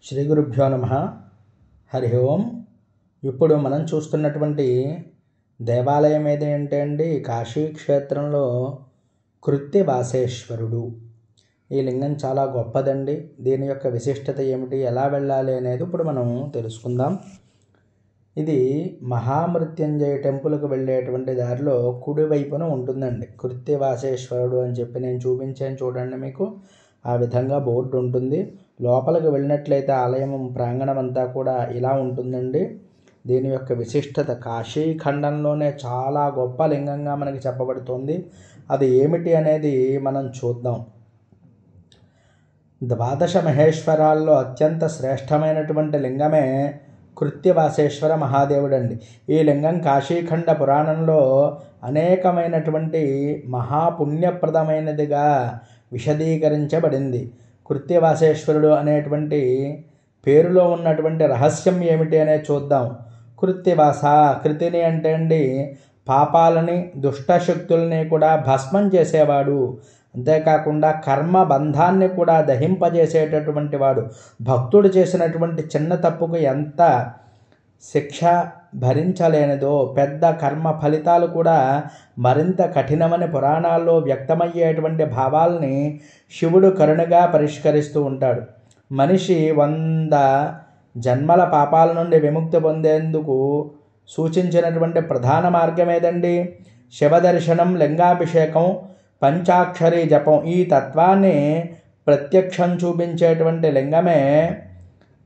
శ్రీ గురుభ్యో నమః. హరి ఓం. ఇప్పుడు మనం చూస్తున్నటువంటి దేవాలయం ఏదంటే అండి, కాశీ క్షేత్రంలో కృత్తివాసేశ్వరుడు. ఈ లింగం చాలా గొప్పదండి. దీని యొక్క విశిష్టత ఏమిటి, ఎలా వెళ్ళాలి అనేది ఇప్పుడు మనం తెలుసుకుందాం. ఇది మహామృత్యుంజయ టెంపుల్కి వెళ్ళేటువంటి దారిలో కుడివైపున ఉంటుందండి. కృత్తివాసేశ్వరుడు అని చెప్పి నేను చూపించాను చూడండి, మీకు ఆ విధంగా బోర్డు ఉంటుంది. లోపలికి వెళ్ళినట్లయితే ఆలయం ప్రాంగణం అంతా కూడా ఇలా ఉంటుందండి. దీని యొక్క విశిష్టత కాశీ ఖండంలోనే చాలా గొప్ప లింగంగా మనకి చెప్పబడుతుంది. అది ఏమిటి అనేది మనం చూద్దాం. ద్వాదశ మహేశ్వరాల్లో అత్యంత శ్రేష్టమైనటువంటి లింగమే కృత్తివాసేశ్వర మహాదేవుడండి. ఈ లింగం కాశీఖండ పురాణంలో అనేకమైనటువంటి మహాపుణ్యప్రదమైనదిగా విశదీకరించబడింది. కృత్తివాసేశ్వరుడు అనేటువంటి పేరులో ఉన్నటువంటి రహస్యం ఏమిటి అనేది చూద్దాం. కృత్తివాస, కృతిని అంటే అండి పాపాలని దుష్టశక్తుల్ని కూడా భస్మం చేసేవాడు. అంతేకాకుండా కర్మ బంధాన్ని కూడా దహింపజేసేటటువంటి వాడు. భక్తుడు చేసినటువంటి చిన్న తప్పుకు ఎంత శిక్ష భరించలేనిదో, పెద్ద కర్మ ఫలితాలు కూడా మరింత కఠినమని పురాణాల్లో వ్యక్తమయ్యేటువంటి భావాల్ని శివుడు కరుణగా పరిష్కరిస్తూ ఉంటాడు. మనిషి 100 జన్మల పాపాల నుండి విముక్తి పొందేందుకు సూచించినటువంటి ప్రధాన మార్గం ఏదండి? శివదర్శనం, లింగాభిషేకం, పంచాక్షరి జపం. ఈ తత్వాన్ని ప్రత్యక్షం చూపించేటువంటి లింగమే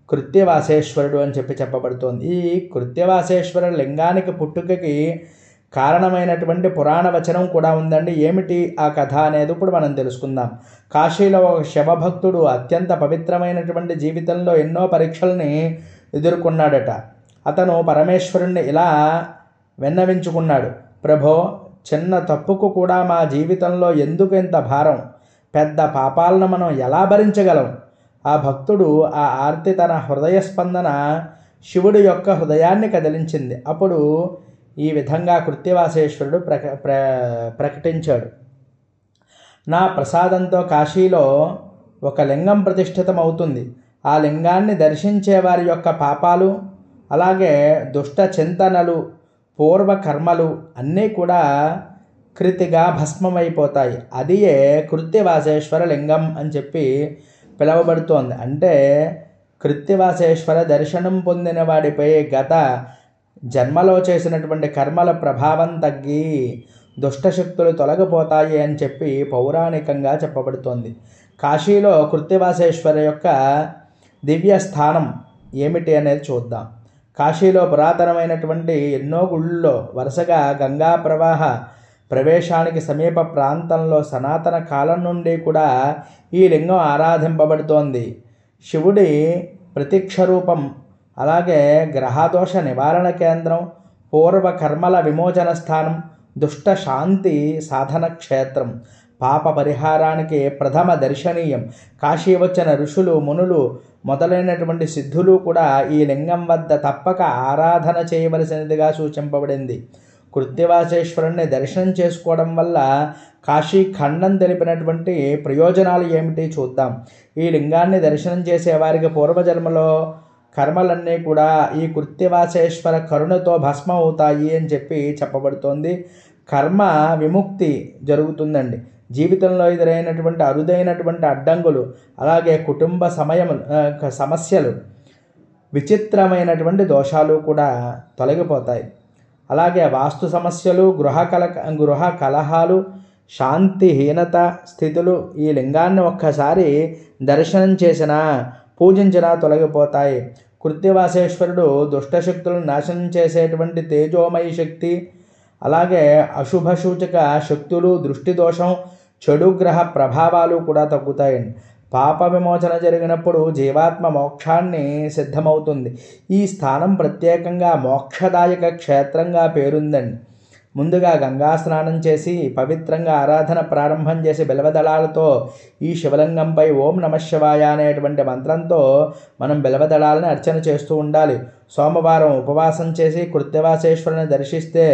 కృత్తివాసేశ్వరుడు అని చెప్పబడుతోంది. ఈ కృత్తివాసేశ్వర లింగానికి పుట్టుకకి కారణమైనటువంటి పురాణ వచనం కూడా ఉందండి. ఏమిటి ఆ కథ అనేది ఇప్పుడు మనం తెలుసుకుందాం. కాశీలో ఒక శివభక్తుడు అత్యంత పవిత్రమైనటువంటి జీవితంలో ఎన్నో పరీక్షల్ని ఎదుర్కొన్నాడట. అతను పరమేశ్వరుణ్ణి ఇలా విన్నవించుకున్నాడు: ప్రభో, చిన్న తప్పుకు కూడా మా జీవితంలో ఎందుకు ఇంత భారం? పెద్ద పాపాలను మనం ఎలా భరించగలం? ఆ భక్తుడు ఆ ఆర్తి తన హృదయ స్పందన శివుడి యొక్క హృదయాన్ని కదిలించింది. అప్పుడు ఈ విధంగా కృత్తివాసేశ్వరుడు ప్రకటించాడు: నా ప్రసాదంతో కాశీలో ఒక లింగం ప్రతిష్ఠితం అవుతుంది. ఆ లింగాన్ని దర్శించే వారి యొక్క పాపాలు, అలాగే దుష్ట చింతనలు, పూర్వ కర్మలు అన్నీ కూడా కృతిగా భస్మమైపోతాయి. అదియే కృత్తివాసేశ్వర లింగం అని చెప్పి పిలువబడుతోంది. అంటే కృత్తివాసేశ్వర దర్శనం పొందిన వాడిపై గత జన్మలో చేసినటువంటి కర్మల ప్రభావం తగ్గి దుష్టశక్తులు తొలగిపోతాయి అని చెప్పి పౌరాణికంగా చెప్పబడుతోంది. కాశీలో కృత్తివాసేశ్వర యొక్క దివ్య స్థానం ఏమిటి అనేది చూద్దాం. కాశీలో పురాతనమైనటువంటి ఎన్నో గుళ్ళల్లో వరుసగా గంగా ప్రవాహ ప్రవేశానికి సమీప ప్రాంతంలో సనాతన కాలం నుండి కూడా ఈ లింగం ఆరాధింపబడుతోంది. శివుడి ప్రత్యక్ష రూపం, అలాగే గ్రహదోష నివారణ కేంద్రం, పూర్వ కర్మల విమోచన స్థానం, దుష్ట శాంతి సాధన క్షేత్రం, పాప పరిహారానికి ప్రథమ దర్శనీయం. కాశీ వచ్చిన ఋషులు, మునులు మొదలైనటువంటి సిద్ధులు కూడా ఈ లింగం వద్ద తప్పక ఆరాధన చేయవలసినదిగా సూచింపబడింది. కృత్తివాసేశ్వరుణ్ణి దర్శనం చేసుకోవడం వల్ల కాశీ ఖండం తెలిపినటువంటి ప్రయోజనాలు ఏమిటి చూద్దాం. ఈ లింగాన్ని దర్శనం చేసేవారికి పూర్వజన్మలో కర్మలన్నీ కూడా ఈ కృత్తివాసేశ్వర కరుణతో భస్మం అవుతాయి అని చెప్పి చెప్పబడుతోంది. కర్మ విముక్తి జరుగుతుందండి. జీవితంలో ఎదురైనటువంటి అరుదైనటువంటి అడ్డంకులు, అలాగే కుటుంబ సమస్యలు, విచిత్రమైనటువంటి దోషాలు కూడా తొలగిపోతాయి. అలాగే వాస్తు సమస్యలు, గృహ కలహాలు, శాంతిహీనత స్థితులు ఈ లింగాన్ని ఒక్కసారి దర్శనం చేసినా, పూజించినా తొలగిపోతాయి. కృత్తివాసేశ్వరుడు దుష్టశక్తులను నాశనం చేసేటువంటి తేజోమయ శక్తి, అలాగే అశుభ సూచక శక్తులు, దృష్టి దోషం, చెడు గ్రహ ప్రభావాలు కూడా తగ్గుతాయండి. పాప విమోచన జరిగినప్పుడు జీవాత్మ మోక్షాన్ని సిద్ధమవుతుంది. ఈ స్థానం ప్రత్యేకంగా మోక్షదాయక క్షేత్రంగా పేరుందండి. ముందుగా గంగా స్నానం చేసి పవిత్రంగా ఆరాధన ప్రారంభం చేసి బిల్వదళాలతో ఈ శివలింగంపై ఓం నమఃశివాయ అనేటువంటి మంత్రంతో మనం బిల్వదళాలను అర్చన చేస్తూ ఉండాలి. సోమవారం ఉపవాసం చేసి కృత్తివాసేశ్వరుని దర్శిస్తే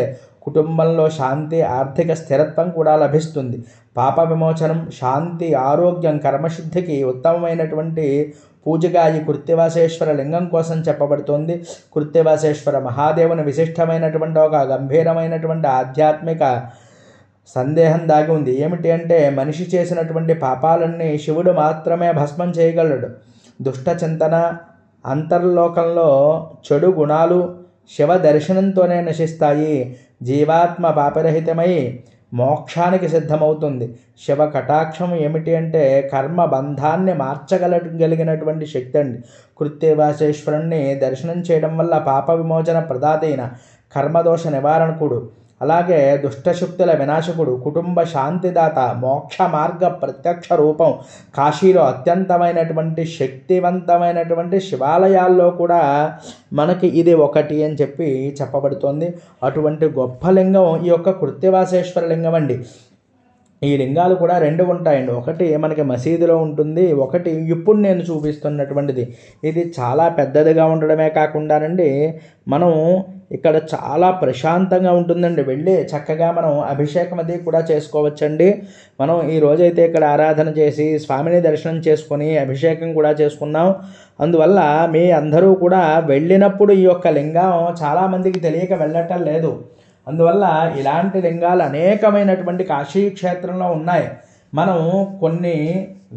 కుటుంబంలో శాంతి, ఆర్థిక స్థిరత్వం కూడా లభిస్తుంది. పాప విమోచనం, శాంతి, ఆరోగ్యం, కర్మశుద్ధికి ఉత్తమమైనటువంటి పూజగా ఈ కృత్తివాసేశ్వర లింగం కోసం చెప్పబడుతోంది. కృత్తివాసేశ్వర మహాదేవుని విశిష్టమైనటువంటి ఒక గంభీరమైనటువంటి ఆధ్యాత్మిక సందేహం దాగి ఉంది. ఏమిటి అంటే, మనిషి చేసినటువంటి పాపాలన్నీ శివుడు మాత్రమే భస్మం చేయగలడు. దుష్ట చింతన, అంతర్లోకంలో చెడు గుణాలు శివ దర్శనంతోనే నశిస్తాయి. జీవాత్మ పాపరహితమై మోక్షానికి సిద్ధమవుతుంది. శివ కటాక్షం ఏమిటి అంటే, కర్మ బంధాన్ని మార్చగలిగినటువంటి శక్తి అండి. కృత్తివాసేశ్వరుణ్ణి దర్శనం చేయడం వల్ల పాప విమోచన ప్రదాతైన, కర్మదోష నివారణకుడు, అలాగే దుష్టశక్తుల వినాశకుడు, కుటుంబ శాంతిదాత, మోక్ష మార్గ ప్రత్యక్ష రూపం, కాశీలో అత్యంతమైనటువంటి శక్తివంతమైనటువంటి శివాలయాల్లో కూడా మనకి ఇది ఒకటి అని చెప్పి చెప్పబడుతోంది. అటువంటి గొప్ప లింగం ఈ యొక్క కృత్తివాసేశ్వర లింగం అండి. ఈ లింగాలు కూడా రెండు ఉంటాయండి. ఒకటి మనకి మసీదులో ఉంటుంది, ఒకటి ఇప్పుడు నేను చూపిస్తున్నటువంటిది. ఇది చాలా పెద్దదిగా ఉండడమే కాకుండానండి, మనం ఇక్కడ చాలా ప్రశాంతంగా ఉంటుందండి. వెళ్ళి చక్కగా మనం అభిషేకం అది కూడా చేసుకోవచ్చండి. మనం ఈ రోజైతే ఇక్కడ ఆరాధన చేసి స్వామిని దర్శనం చేసుకొని అభిషేకం కూడా చేసుకున్నాం. అందువల్ల మీ అందరూ కూడా వెళ్ళినప్పుడు ఈ యొక్క లింగం చాలామందికి తెలియక వెళ్ళటం లేదు. అందువల్ల ఇలాంటి లింగాలు అనేకమైనటువంటి కాశీ క్షేత్రంలో ఉన్నాయి. మనం కొన్ని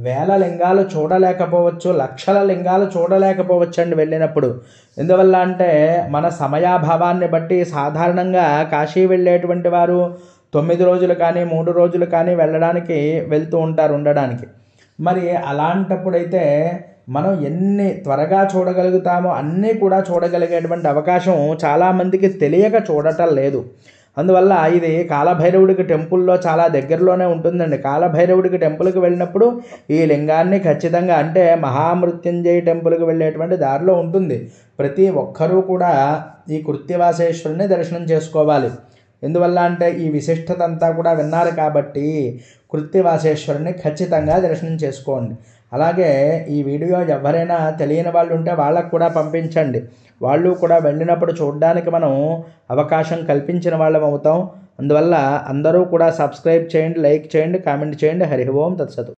వేల లింగాలు చూడలేకపోవచ్చు, లక్షల లింగాలు చూడలేకపోవచ్చు అండి వెళ్ళినప్పుడు. ఎందువల్ల అంటే, మన సమయాభావాన్ని బట్టి సాధారణంగా కాశీ వెళ్ళేటువంటి వారు 9 రోజులు కానీ 3 రోజులు కానీ వెళ్ళడానికి వెళ్తూ ఉంటారు ఉండడానికి. మరి అలాంటప్పుడైతే మనం ఎన్ని త్వరగా చూడగలుగుతామో అన్నీ కూడా చూడగలిగేటువంటి అవకాశం చాలామందికి తెలియక చూడటం లేదు. అందువల్ల ఇది కాలభైరవుడికి టెంపుల్లో చాలా దగ్గరలోనే ఉంటుందండి. కాలభైరవుడికి టెంపుల్కి వెళ్ళినప్పుడు ఈ లింగాన్ని ఖచ్చితంగా, అంటే మహామృత్యుంజయ టెంపుల్కి వెళ్ళేటువంటి దారిలో ఉంటుంది. ప్రతి ఒక్కరూ కూడా ఈ కృత్తివాసేశ్వరుని దర్శనం చేసుకోవాలి. ఎందువల్ల అంటే, ఈ విశిష్టత అంతా కూడా విన్నారు కాబట్టి కృత్తివాసేశ్వరుని ఖచ్చితంగా దర్శనం చేసుకోండి. అలాగే ఈ వీడియో ఎవరైనా తెలియని వాళ్ళు ఉంటే వాళ్ళకు కూడా పంపించండి. వాళ్ళు కూడా వెళ్ళినప్పుడు చూడడానికి మనం అవకాశం కల్పించిన వాళ్ళం అవుతాం. అందువల్ల అందరూ కూడా సబ్స్క్రైబ్ చేయండి, లైక్ చేయండి, కామెంట్ చేయండి. హరి ఓం తత్సతు.